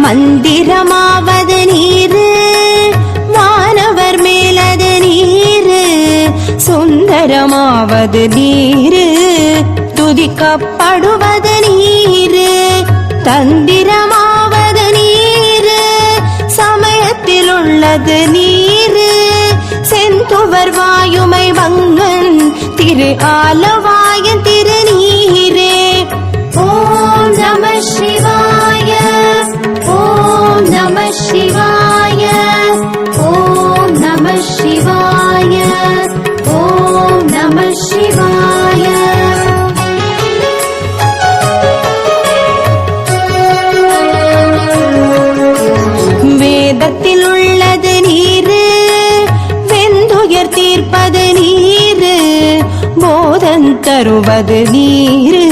மந்திரமாவது நீரு, வானவர் மேலது நீரு, சுந்தரமாவது நீரு, துதிக்கப்படுவது நீரு, தந்திரமாவது நீரு, சமயத்தில் உள்ளது நீரு, செந்துவர் வாயுமை வங்கன் திரு ஆலவாயன் திருநீரே. ஓம் நம சிவாய, ஓம் நம சிவாய, ஓம் நம சிவாய, ஓம் நம சிவாய. வேதத்தில் உள்ளது நீரு, வெந்துயர் தீர்ப்பது நீரு, போதன் தருவது நீரு,